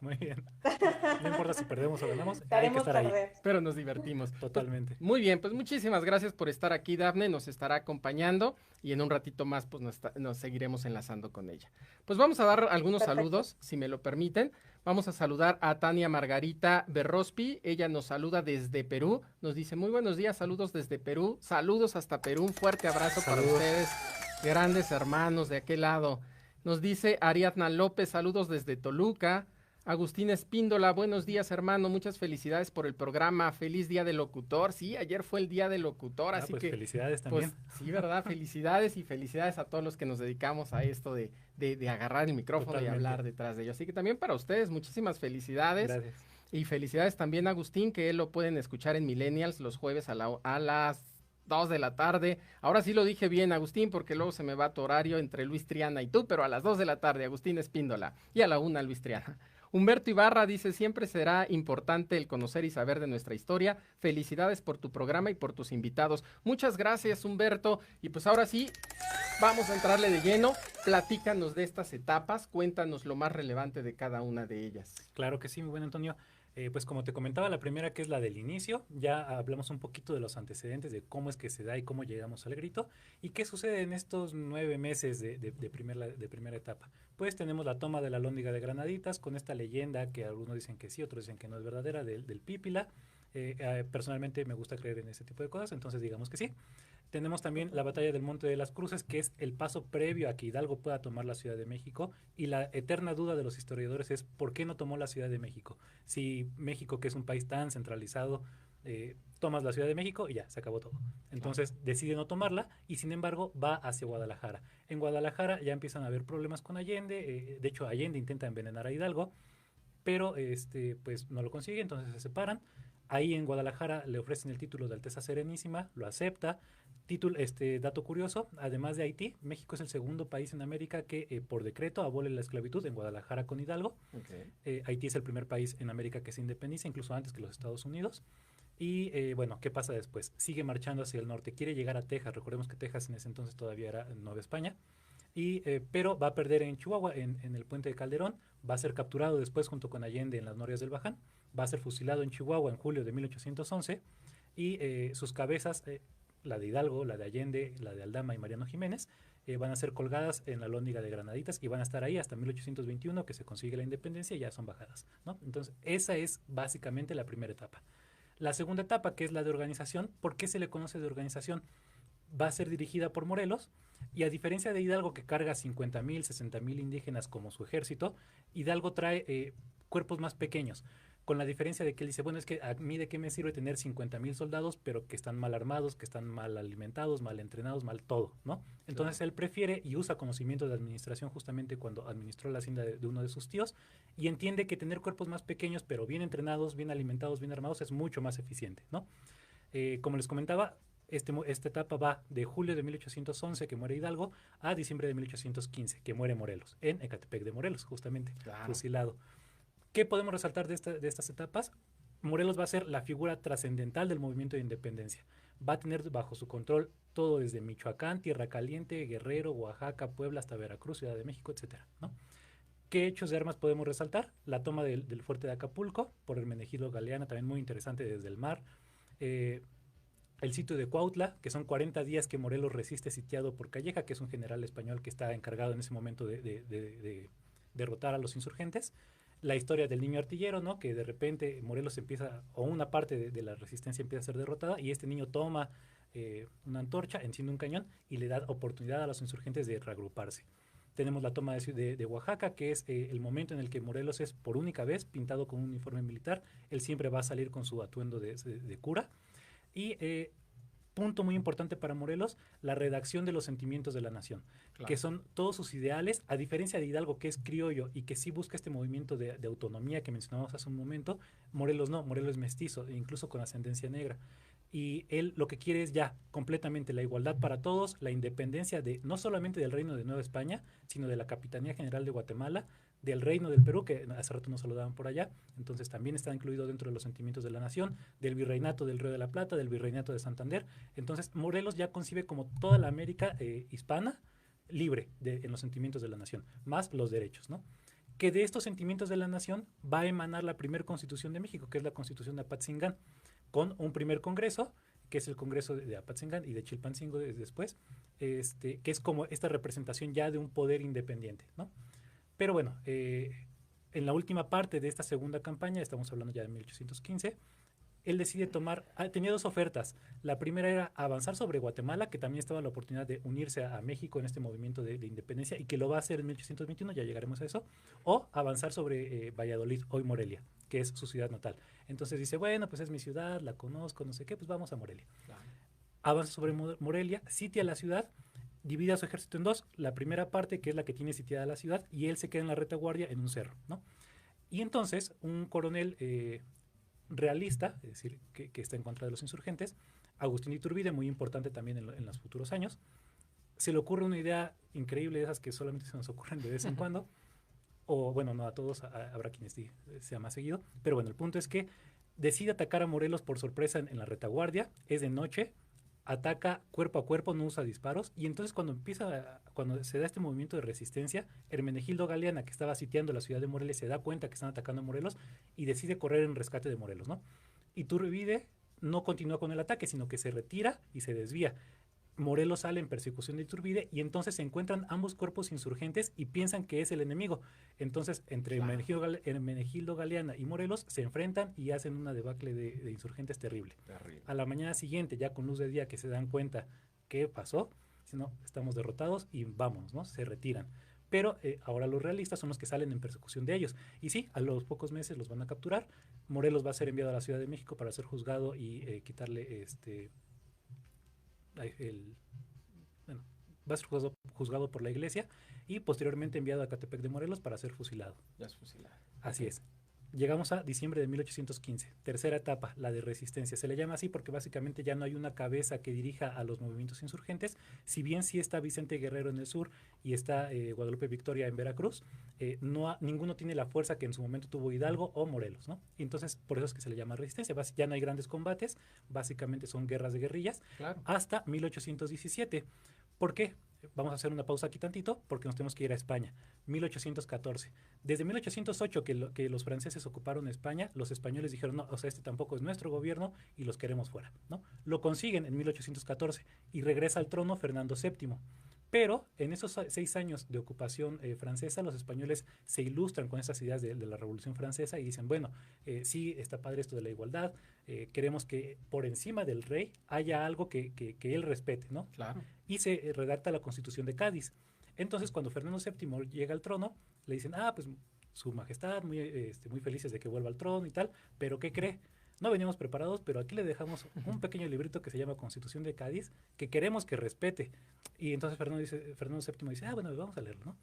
Muy bien. No importa si perdemos o ganamos, hay que estar ahí. Pero nos divertimos. Totalmente. Pues, muy bien, pues muchísimas gracias por estar aquí, Dafne, nos estará acompañando y en un ratito más pues nos seguiremos enlazando con ella. Pues vamos a dar algunos saludos, si me lo permiten. Vamos a saludar a Tania Margarita Berrospi, ella nos saluda desde Perú, nos dice muy buenos días, saludos desde Perú, saludos hasta Perú, un fuerte abrazo para ustedes, grandes hermanos de aquel lado. Nos dice Ariadna López, saludos desde Toluca. Agustín Espíndola, buenos días hermano, muchas felicidades por el programa, feliz día del locutor, sí, ayer fue el día del locutor, así pues que felicidades también. Pues, sí, verdad, felicidades y felicidades a todos los que nos dedicamos a esto de agarrar el micrófono y hablar detrás de ello, así que también para ustedes, muchísimas felicidades. Gracias. Y felicidades también a Agustín, que él lo pueden escuchar en Millennials los jueves a las 2 de la tarde, ahora sí lo dije bien, Agustín, porque luego se me va tu horario entre Luis Triana y tú, pero a las 2 de la tarde, Agustín Espíndola, y a la 1 Luis Triana. Humberto Ibarra dice, siempre será importante el conocer y saber de nuestra historia. Felicidades por tu programa y por tus invitados. Muchas gracias, Humberto. Y pues ahora sí, vamos a entrarle de lleno. Platícanos de estas etapas, cuéntanos lo más relevante de cada una de ellas. Claro que sí, muy buen Antonio. Pues como te comentaba, la primera que es la del inicio, ya hablamos un poquito de los antecedentes, de cómo es que se da y cómo llegamos al grito, y qué sucede en estos 9 meses de primera etapa. Pues tenemos la toma de la Alhóndiga de Granaditas, con esta leyenda que algunos dicen que sí, otros dicen que no es verdadera, del Pípila. Personalmente me gusta creer en ese tipo de cosas, entonces digamos que sí. Tenemos también la batalla del Monte de las Cruces, que es el paso previo a que Hidalgo pueda tomar la Ciudad de México, y la eterna duda de los historiadores es ¿por qué no tomó la Ciudad de México? Si México, que es un país tan centralizado, tomas la Ciudad de México y ya, se acabó todo. Entonces decide no tomarla y sin embargo va hacia Guadalajara. En Guadalajara ya empiezan a haber problemas con Allende, de hecho Allende intenta envenenar a Hidalgo, pero pues no lo consigue, entonces se separan. Ahí en Guadalajara le ofrecen el título de Alteza Serenísima, lo acepta. Dato curioso, además de Haití, México es el segundo país en América que por decreto abole la esclavitud en Guadalajara con Hidalgo. Okay. Haití es el primer país en América que se independiza, incluso antes que los Estados Unidos. Y bueno, ¿qué pasa después? Sigue marchando hacia el norte, quiere llegar a Texas. Recordemos que Texas en ese entonces todavía era Nueva España. Pero va a perder en Chihuahua, en el puente de Calderón. Va a ser capturado después junto con Allende en las Norias del Baján. va a ser fusilado en Chihuahua en julio de 1811 y sus cabezas, la de Hidalgo, la de Allende, la de Aldama y Mariano Jiménez, van a ser colgadas en la Lóndiga de Granaditas y van a estar ahí hasta 1821, que se consigue la independencia y ya son bajadas, ¿no? Entonces, esa es básicamente la primera etapa. La segunda etapa, que es la de organización, ¿por qué se le conoce de organización? Va a ser dirigida por Morelos, y a diferencia de Hidalgo, que carga 50,000, 60,000 indígenas como su ejército, Hidalgo trae cuerpos más pequeños, con la diferencia de que él dice, bueno, es que a mí de qué me sirve tener 50,000 soldados, pero que están mal armados, que están mal alimentados, mal entrenados, mal todo, ¿no? Entonces él prefiere y usa conocimiento de administración justamente cuando administró la hacienda de uno de sus tíos, y entiende que tener cuerpos más pequeños, pero bien entrenados, bien alimentados, bien armados, es mucho más eficiente, ¿no? Como les comentaba, esta etapa va de julio de 1811, que muere Hidalgo, a diciembre de 1815, que muere Morelos, en Ecatepec de Morelos, justamente, fusilado. ¿Qué podemos resaltar de estas etapas? Morelos va a ser la figura trascendental del movimiento de independencia. Va a tener bajo su control todo desde Michoacán, Tierra Caliente, Guerrero, Oaxaca, Puebla, hasta Veracruz, Ciudad de México, etcétera, ¿no? ¿Qué hechos de armas podemos resaltar? La toma del fuerte de Acapulco por Hermenegildo Galeana, también muy interesante desde el mar. El sitio de Cuautla, que son 40 días que Morelos resiste sitiado por Calleja, que es un general español que está encargado en ese momento de derrotar a los insurgentes. La historia del niño artillero, ¿no? Que de repente Morelos empieza, o una parte de la resistencia empieza a ser derrotada, y este niño toma una antorcha, enciende un cañón y le da oportunidad a los insurgentes de reagruparse. Tenemos la toma de Oaxaca, que es el momento en el que Morelos es por única vez pintado con un uniforme militar. Él siempre va a salir con su atuendo de cura. Y punto muy importante para Morelos, la redacción de los sentimientos de la nación, que son todos sus ideales, a diferencia de Hidalgo, que es criollo y que sí busca este movimiento de autonomía que mencionamos hace un momento. Morelos no, Morelos es mestizo, incluso con ascendencia negra. Y él lo que quiere es ya completamente la igualdad para todos, la independencia no solamente del Reino de Nueva España, sino de la Capitanía General de Guatemala, del Reino del Perú, que hace rato nos saludaban por allá, entonces también está incluido dentro de los sentimientos de la nación, del Virreinato del Río de la Plata, del Virreinato de Santander. Entonces Morelos ya concibe como toda la América hispana libre en los sentimientos de la nación, más los derechos, ¿no? Que de estos sentimientos de la nación va a emanar la primera Constitución de México, que es la Constitución de Apatzingán, con un primer congreso, que es el Congreso de Apatzingán y de Chilpancingo después, que es como esta representación ya de un poder independiente, ¿no? Pero bueno, en la última parte de esta segunda campaña, estamos hablando ya de 1815, él decide tenía dos ofertas. La primera era avanzar sobre Guatemala, que también estaba la oportunidad de unirse a México en este movimiento de independencia, y que lo va a hacer en 1821, ya llegaremos a eso, o avanzar sobre Valladolid, hoy Morelia, que es su ciudad natal. Entonces dice, bueno, pues es mi ciudad, la conozco, no sé qué, pues vamos a Morelia. Claro. Avanza sobre Morelia, sitia la ciudad, divide a su ejército en dos, la primera parte, que es la que tiene sitiada la ciudad, y él se queda en la retaguardia en un cerro, ¿no? Y entonces un coronel realista, es decir, que está en contra de los insurgentes, Agustín Iturbide, muy importante también en los futuros años, se le ocurre una idea increíble, de esas que solamente se nos ocurren de vez en cuando, o bueno, no a todos, habrá quienes sea más seguido, pero bueno, el punto es que decide atacar a Morelos por sorpresa en la retaguardia, es de noche, ataca cuerpo a cuerpo, no usa disparos, y entonces cuando se da este movimiento de resistencia, Hermenegildo Galeana, que estaba sitiando la ciudad de Morelia, se da cuenta que están atacando a Morelos y decide correr en rescate de Morelos, ¿no? Iturbide no continúa con el ataque, sino que se retira y se desvía. Morelos sale en persecución de Iturbide y entonces se encuentran ambos cuerpos insurgentes y piensan que es el enemigo. Entonces, entre Hermenegildo Galeana y Morelos se enfrentan y hacen una debacle de insurgentes terrible. A la mañana siguiente, ya con luz de día, que se dan cuenta qué pasó, si no, estamos derrotados y vámonos, ¿no? Se retiran. Pero ahora los realistas son los que salen en persecución de ellos. Y sí, a los pocos meses los van a capturar. Morelos va a ser enviado a la Ciudad de México para ser juzgado y quitarle va a ser juzgado por la iglesia y posteriormente enviado a Ecatepec de Morelos para ser fusilado. Ya es fusilado. Así es. Llegamos a diciembre de 1815, tercera etapa, la de resistencia. Se le llama así porque básicamente ya no hay una cabeza que dirija a los movimientos insurgentes, si bien sí está Vicente Guerrero en el sur y está Guadalupe Victoria en Veracruz, ninguno tiene la fuerza que en su momento tuvo Hidalgo o Morelos, ¿no? Entonces, por eso es que se le llama resistencia. Ya no hay grandes combates, básicamente son guerras de guerrillas, claro, hasta 1817. ¿Por qué? vamos a hacer una pausa aquí tantito porque nos tenemos que ir a España. 1814. Desde 1808 que los franceses ocuparon España, los españoles dijeron, no, o sea, este tampoco es nuestro gobierno y los queremos fuera, ¿no? Lo consiguen en 1814 y regresa al trono Fernando VII. Pero en esos 6 años de ocupación francesa, los españoles se ilustran con esas ideas de la Revolución Francesa y dicen, bueno, sí, está padre esto de la igualdad, queremos que por encima del rey haya algo que él respete, ¿no? Claro. Y se redacta la Constitución de Cádiz. Entonces, cuando Fernando VII llega al trono, le dicen, pues su majestad, muy felices de que vuelva al trono y tal, pero ¿qué cree? No veníamos preparados, pero aquí le dejamos un pequeño librito que se llama Constitución de Cádiz, que queremos que respete. Y entonces Fernando VII dice, bueno, vamos a leerlo, ¿no?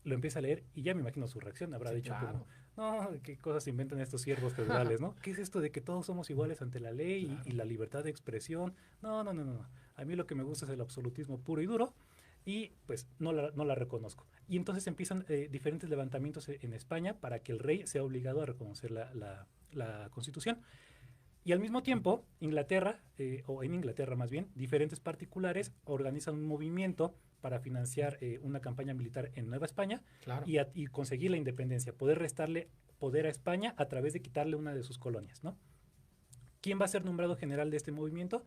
Lo empieza a leer y ya me imagino su reacción. Habrá dicho claro. como, no, qué cosas inventan estos siervos feudales, ¿no? ¿Qué es esto de que todos somos iguales ante la ley y la libertad de expresión? No. A mí lo que me gusta es el absolutismo puro y duro y pues no la reconozco. Y entonces empiezan diferentes levantamientos en España para que el rey sea obligado a reconocer la Constitución. Y al mismo tiempo, Inglaterra, o en Inglaterra más bien, diferentes particulares organizan un movimiento para financiar una campaña militar en Nueva España Claro. y conseguir la independencia, poder restarle poder a España a través de quitarle una de sus colonias, ¿no? ¿Quién va a ser nombrado general de este movimiento?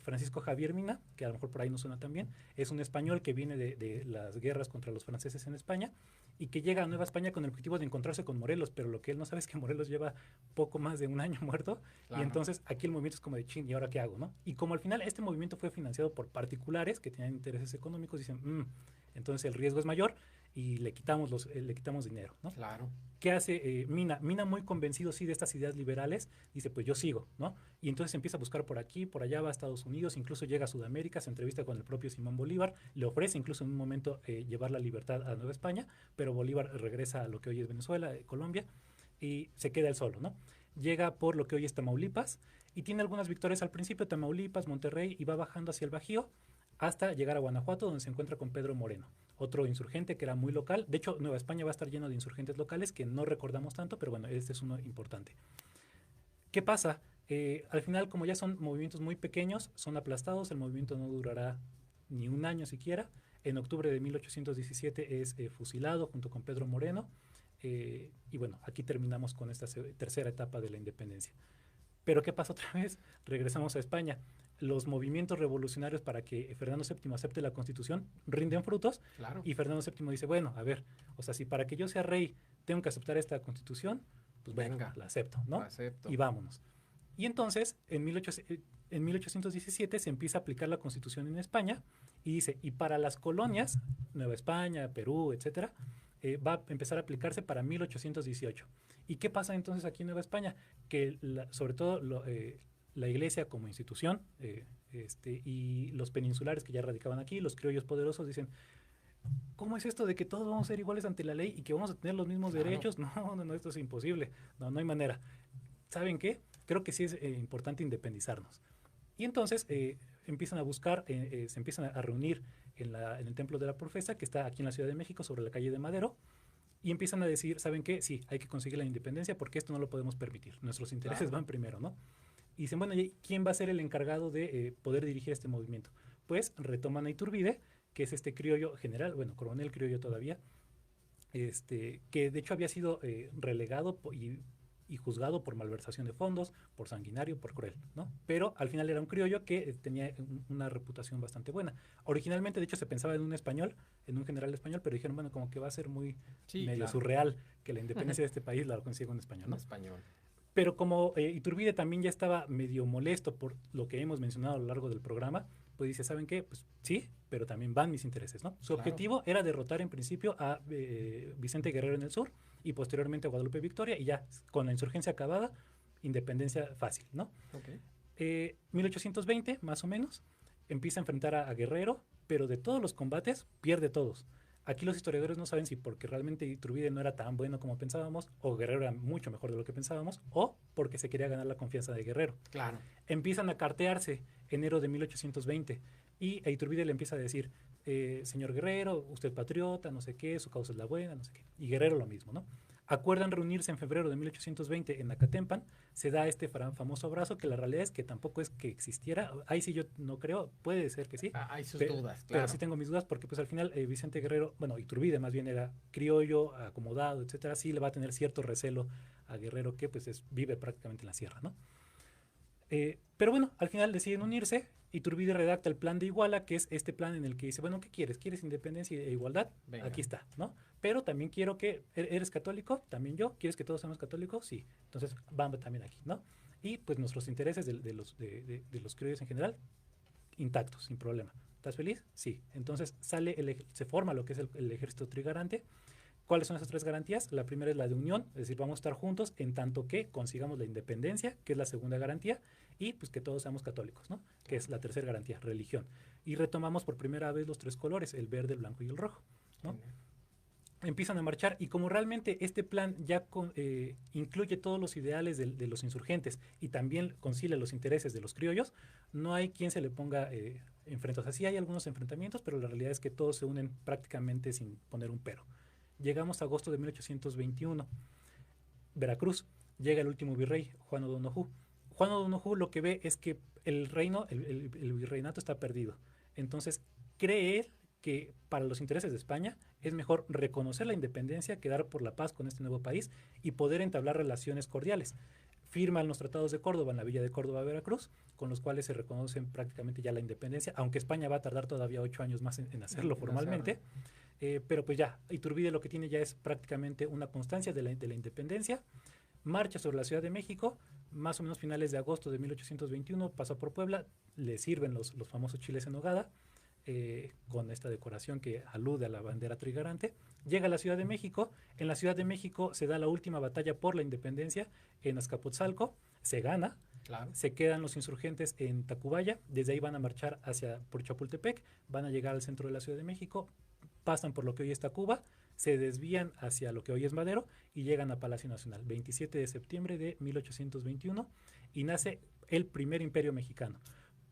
Francisco Javier Mina, que a lo mejor por ahí no suena tan bien, es un español que viene de las guerras contra los franceses en España y que llega a Nueva España con el objetivo de encontrarse con Morelos, pero lo que él no sabe es que Morelos lleva poco más de un año muerto, Claro. y entonces aquí el movimiento es como de chin, ¿y ahora qué hago, no? Y como al final este movimiento fue financiado por particulares que tenían intereses económicos, dicen, entonces el riesgo es mayor y le quitamos dinero, ¿no? Claro. ¿Qué hace Mina? Mina, muy convencido, sí, de estas ideas liberales, dice, pues yo sigo, ¿no? Y entonces empieza a buscar por aquí, por allá, va a Estados Unidos, incluso llega a Sudamérica, se entrevista con el propio Simón Bolívar, le ofrece incluso en un momento llevar la libertad a Nueva España, pero Bolívar regresa a lo que hoy es Venezuela, Colombia, y se queda él solo, ¿no? Llega por lo que hoy es Tamaulipas, y tiene algunas victorias al principio, Tamaulipas, Monterrey, y va bajando hacia el Bajío, hasta llegar a Guanajuato, donde se encuentra con Pedro Moreno, otro insurgente que era muy local. De hecho, Nueva España va a estar lleno de insurgentes locales que no recordamos tanto, pero bueno, este es uno importante. ¿Qué pasa? Al final, como ya son movimientos muy pequeños, son aplastados, el movimiento no durará ni un año siquiera. En octubre de 1817 es fusilado junto con Pedro Moreno, y bueno, aquí terminamos con esta tercera etapa de la independencia. Pero ¿qué pasa otra vez? Regresamos a España. Los movimientos revolucionarios para que Fernando VII acepte la Constitución rinden frutos, Claro. y Fernando VII dice, bueno, a ver, o sea, si para que yo sea rey tengo que aceptar esta Constitución, pues venga, la acepto, ¿no? La acepto. Y vámonos. Y entonces, en 1817 se empieza a aplicar la Constitución en España y dice, y para las colonias, Nueva España, Perú, etcétera, va a empezar a aplicarse para 1818. ¿Y qué pasa entonces aquí en Nueva España? Que sobre todo la iglesia como institución y los peninsulares que ya radicaban aquí, los criollos poderosos, dicen, ¿cómo es esto de que todos vamos a ser iguales ante la ley y que vamos a tener los mismos derechos? No, esto es imposible. No hay manera. ¿Saben qué? Creo que sí es importante independizarnos. Y entonces empiezan a buscar, se empiezan a reunir en el Templo de la Profesa, que está aquí en la Ciudad de México, sobre la calle de Madero, y empiezan a decir, ¿saben qué? Sí, hay que conseguir la independencia porque esto no lo podemos permitir. Nuestros intereses van primero, ¿no? Y dicen, bueno, ¿quién va a ser el encargado de poder dirigir este movimiento? Pues retoman a Iturbide, que es este criollo general, bueno, coronel criollo todavía, que de hecho había sido relegado y juzgado por malversación de fondos, por sanguinario, por cruel, ¿no? Pero al final era un criollo que tenía una reputación bastante buena. Originalmente, de hecho, se pensaba en un español, en un general español, pero dijeron, bueno, como que va a ser medio claro, surreal que la independencia de este país la consiga un español, ¿no? Un español. Pero como Iturbide también ya estaba medio molesto por lo que hemos mencionado a lo largo del programa, pues dice, ¿saben qué? Pues sí, pero también van mis intereses, ¿no? Su objetivo era derrotar en principio a Vicente Guerrero en el sur y posteriormente a Guadalupe Victoria, y ya con la insurgencia acabada, independencia fácil, ¿no? 1820, más o menos, empieza a enfrentar a Guerrero, pero de todos los combates pierde todos. Aquí los historiadores no saben si porque realmente Iturbide no era tan bueno como pensábamos, o Guerrero era mucho mejor de lo que pensábamos, o porque se quería ganar la confianza de Guerrero. Claro. Empiezan a cartearse enero de 1820, y a Iturbide le empieza a decir, señor Guerrero, usted patriota, no sé qué, su causa es la buena, no sé qué. Y Guerrero lo mismo, ¿no? Acuerdan reunirse en febrero de 1820 en Acatempan, se da este famoso abrazo, que la realidad es que tampoco es que existiera, ahí sí yo no creo, puede ser que sí. Hay sus pero, dudas, claro. Pero sí tengo mis dudas porque pues al final Vicente Guerrero, bueno, Iturbide más bien era criollo, acomodado, etcétera, sí le va a tener cierto recelo a Guerrero que pues vive prácticamente en la sierra, ¿no? Pero bueno, al final deciden unirse. Iturbide redacta el plan de Iguala, que es este plan en el que dice, bueno, ¿qué quieres? ¿Quieres independencia e igualdad? Venga. Aquí está, ¿no? Pero también quiero que, ¿eres católico? También yo. ¿Quieres que todos seamos católicos? Sí. Entonces, vamos también aquí, ¿no? Y pues nuestros intereses de los criollos en general, intactos, sin problema. ¿Estás feliz? Sí. Entonces se forma lo que es el ejército trigarante. ¿Cuáles son esas 3 garantías? La primera es la de unión, es decir, vamos a estar juntos en tanto que consigamos la independencia, que es la segunda garantía, y pues que todos seamos católicos, ¿no? Que es la tercera garantía, religión. Y retomamos por primera vez los 3 colores, el verde, el blanco y el rojo, ¿no? Empiezan a marchar y como realmente este plan ya incluye todos los ideales de los insurgentes y también concilia los intereses de los criollos, no hay quien se le ponga enfrentados. Así hay algunos enfrentamientos, pero la realidad es que todos se unen prácticamente sin poner un pero. Llegamos a agosto de 1821. Veracruz. Llega el último virrey, Juan O'Donojú. Juan O'Donojú lo que ve es que el reino, el virreinato está perdido. Entonces, cree él que para los intereses de España es mejor reconocer la independencia que dar por la paz con este nuevo país y poder entablar relaciones cordiales. Firman los tratados de Córdoba en la villa de Córdoba, Veracruz, con los cuales se reconocen prácticamente ya la independencia, aunque España va a tardar todavía 8 años más en hacerlo formalmente. Pero pues ya, Iturbide lo que tiene ya es prácticamente una constancia de la independencia. Marcha sobre la Ciudad de México, más o menos finales de agosto de 1821, pasa por Puebla, le sirven los famosos chiles en nogada, con esta decoración que alude a la bandera trigarante. Llega a la Ciudad de México, en la Ciudad de México se da la última batalla por la independencia en Azcapotzalco, se gana, claro. Se quedan los insurgentes en Tacubaya, desde ahí van a marchar por Chapultepec, van a llegar al centro de la Ciudad de México, pasan por lo que hoy está Cuba, se desvían hacia lo que hoy es Madero y llegan a Palacio Nacional, 27 de septiembre de 1821, y nace el primer imperio mexicano.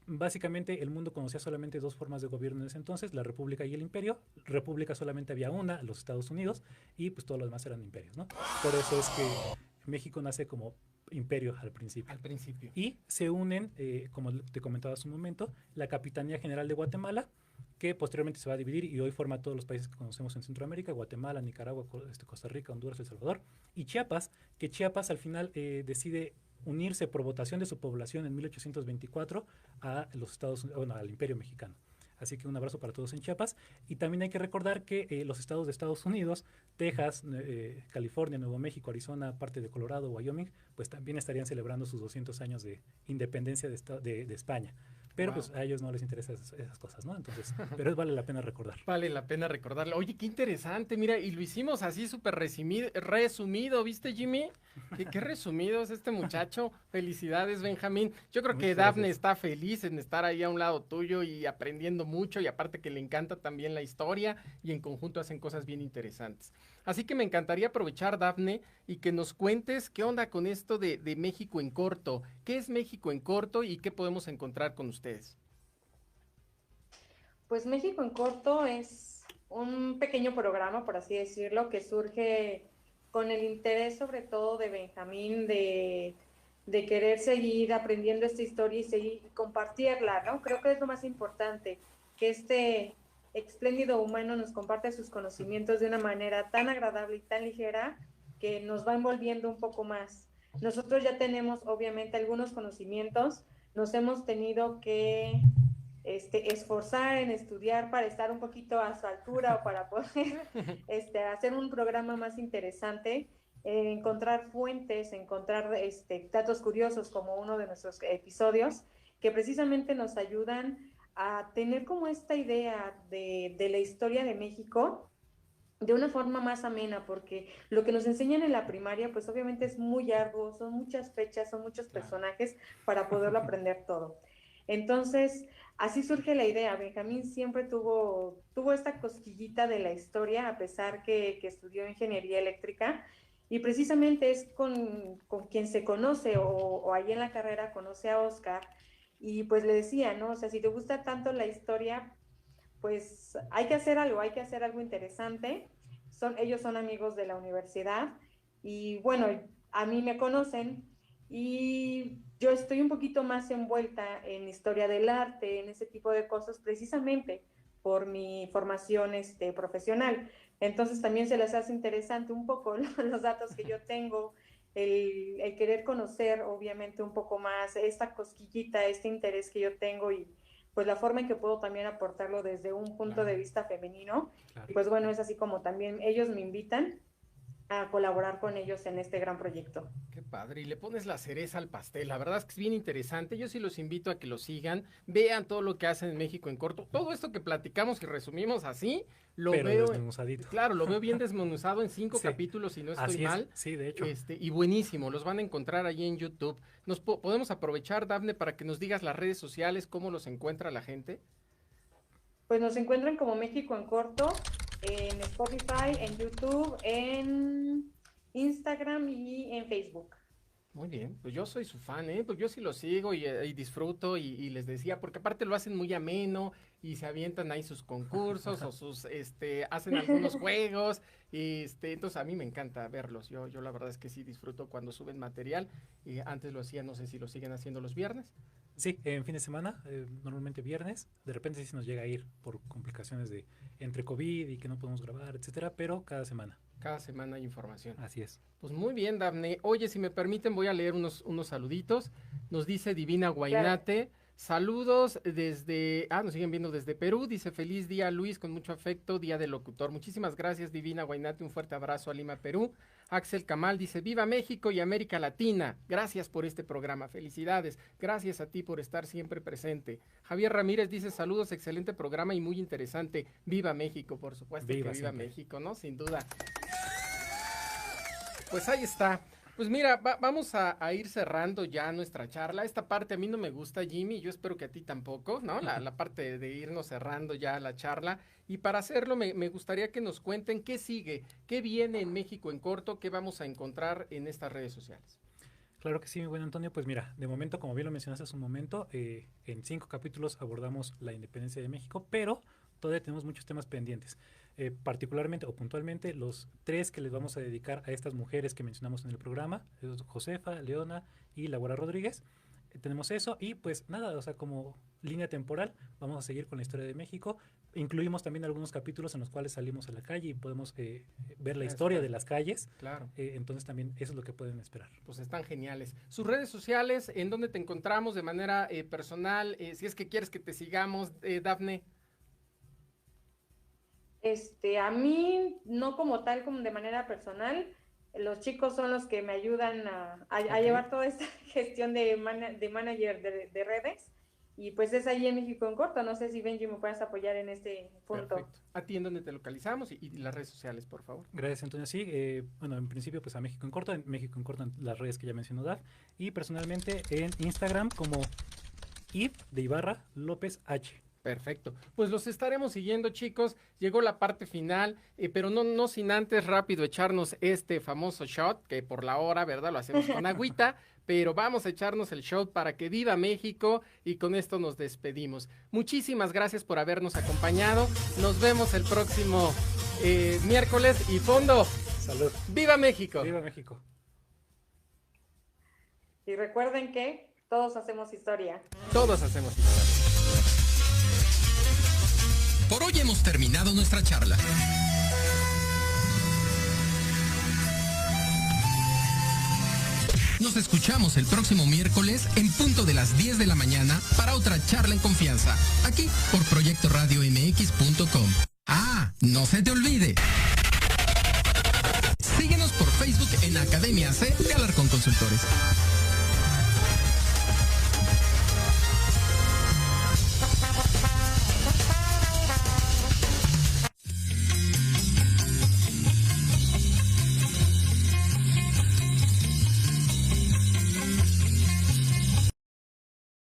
Básicamente el mundo conocía solamente 2 formas de gobierno en ese entonces, la república y el imperio. República solamente había una, los Estados Unidos, y pues todos los demás eran imperios, ¿no? Por eso es que México nace como imperio al principio. Y se unen, como te comentaba hace un momento, la Capitanía General de Guatemala, que posteriormente se va a dividir y hoy forma todos los países que conocemos en Centroamérica: Guatemala, Nicaragua, Costa Rica, Honduras, El Salvador, y Chiapas, que Chiapas al final decide unirse por votación de su población en 1824 a los Estados Unidos, bueno, al Imperio Mexicano. Así que un abrazo para todos en Chiapas. Y también hay que recordar que los estados de Estados Unidos, Texas, California, Nuevo México, Arizona, parte de Colorado, Wyoming, pues también estarían celebrando sus 200 años de independencia de España. Pero pues a ellos no les interesan esas cosas, ¿no? Entonces, pero vale la pena recordar. Vale la pena recordarlo. Oye, qué interesante, mira, y lo hicimos así súper resumido, ¿viste, Jimmy? Qué resumido es este muchacho. Felicidades, Benjamín. Yo creo que Dafne está feliz en estar ahí a un lado tuyo y aprendiendo mucho, y aparte que le encanta también la historia, y en conjunto hacen cosas bien interesantes. Así que me encantaría aprovechar, Dafne, y que nos cuentes qué onda con esto de México en corto. ¿Qué es México en corto y qué podemos encontrar con ustedes? Pues México en corto es un pequeño programa, por así decirlo, que surge con el interés sobre todo de Benjamín de querer seguir aprendiendo esta historia y seguir compartirla, ¿no? Creo que es lo más importante, que este espléndido humano nos comparte sus conocimientos de una manera tan agradable y tan ligera que nos va envolviendo un poco más. Nosotros ya tenemos obviamente algunos conocimientos, nos hemos tenido que esforzar en estudiar para estar un poquito a su altura o para poder hacer un programa más interesante, encontrar fuentes, encontrar datos curiosos como uno de nuestros episodios que precisamente nos ayudan a tener como esta idea de la historia de México de una forma más amena, porque lo que nos enseñan en la primaria pues obviamente es muy arduo, son muchas fechas, son muchos personajes para poderlo aprender todo. Entonces, así surge la idea. Benjamín siempre tuvo esta cosquillita de la historia, a pesar que estudió ingeniería eléctrica, y precisamente es con quien se conoce, o ahí en la carrera conoce a Oscar, y pues le decía, ¿no? O sea, si te gusta tanto la historia, pues hay que hacer algo interesante. Ellos son amigos de la universidad, y bueno, a mí me conocen y yo estoy un poquito más envuelta en historia del arte, en ese tipo de cosas, precisamente por mi formación profesional. Entonces también se les hace interesante un poco los datos que yo tengo, el querer conocer obviamente un poco más esta cosquillita, este interés que yo tengo y pues la forma en que puedo también aportarlo desde un punto de vista femenino. Y pues bueno, es así como también ellos me invitan a colaborar con ellos en este gran proyecto. Qué padre, y le pones la cereza al pastel, la verdad es que es bien interesante, yo sí los invito a que lo sigan, vean todo lo que hacen en México en Corto, todo esto que platicamos y resumimos así, lo veo, claro, lo veo bien desmenuzado en 5 capítulos, si no estoy mal, sí, de hecho. Y buenísimo, los van a encontrar ahí en YouTube. ¿Podemos aprovechar, Dafne, para que nos digas las redes sociales, cómo los encuentra la gente? Pues nos encuentran como México en Corto, en Spotify, en YouTube, en Instagram y en Facebook. Muy bien, pues yo soy su fan, pues yo sí lo sigo y disfruto y les decía, porque aparte lo hacen muy ameno y se avientan ahí sus concursos o sus, hacen algunos juegos, entonces a mí me encanta verlos, yo la verdad es que sí disfruto cuando suben material, antes lo hacía, no sé si lo siguen haciendo los viernes. Sí, en fin de semana, normalmente viernes, de repente sí se nos llega a ir por complicaciones de entre COVID y que no podemos grabar, etcétera, pero cada semana. Cada semana hay información. Así es. Pues muy bien, Dafne. Oye, si me permiten, voy a leer unos saluditos. Nos dice Divina Guainate. Claro. Saludos desde, nos siguen viendo desde Perú. Dice, feliz día, Luis, con mucho afecto, día del locutor. Muchísimas gracias, Divina Guainate. Un fuerte abrazo a Lima, Perú. Axel Camal dice, viva México y América Latina. Gracias por este programa. Felicidades. Gracias a ti por estar siempre presente. Javier Ramírez dice, saludos, excelente programa y muy interesante. Viva México, por supuesto que viva México, ¿no? Sin duda. Pues ahí está. Pues mira, vamos a ir cerrando ya nuestra charla. Esta parte a mí no me gusta, Jimmy, yo espero que a ti tampoco, ¿no? La parte de irnos cerrando ya la charla. Y para hacerlo me gustaría que nos cuenten qué sigue, qué viene en México en Corto, qué vamos a encontrar en estas redes sociales. Claro que sí, mi buen Antonio. Pues mira, de momento, como bien lo mencionaste hace un momento, en 5 capítulos abordamos la independencia de México, pero todavía tenemos muchos temas pendientes. Particularmente o puntualmente los 3 que les vamos a dedicar a estas mujeres que mencionamos en el programa, Josefa, Leona y Laura Rodríguez. Tenemos eso y pues nada, o sea, como línea temporal vamos a seguir con la historia de México. Incluimos también algunos capítulos en los cuales salimos a la calle y podemos ver la historia de las calles. Claro. Entonces también eso es lo que pueden esperar. Pues están geniales. Sus redes sociales, ¿en dónde te encontramos de manera personal? Si es que quieres que te sigamos, Dafne. A mí, no como tal, como de manera personal, los chicos son los que me ayudan a llevar toda esta gestión de manager de redes, y pues es ahí en México en Corto. No sé si Benji me puedes apoyar en este punto. Perfecto. ¿A ti en dónde te localizamos? Y las redes sociales, por favor. Gracias, Antonio. Sí, bueno, en principio pues a México en Corto en las redes que ya mencionó Daf, y personalmente en Instagram como _López H. Perfecto, pues los estaremos siguiendo, chicos. Llegó la parte final, pero no sin antes rápido echarnos este famoso shot, que por la hora, ¿verdad? Lo hacemos con agüita, pero vamos a echarnos el shot para que viva México, y con esto nos despedimos. Muchísimas gracias por habernos acompañado. Nos vemos el próximo miércoles, y fondo. Salud. ¡Viva México! ¡Viva México! Y recuerden que todos hacemos historia. Todos hacemos historia. Por hoy hemos terminado nuestra charla. Nos escuchamos el próximo miércoles en punto de las 10 de la mañana para otra charla en confianza, aquí por proyectoradiomx.com. No se te olvide. Síguenos por Facebook en Academia C de Alarcón Consultores.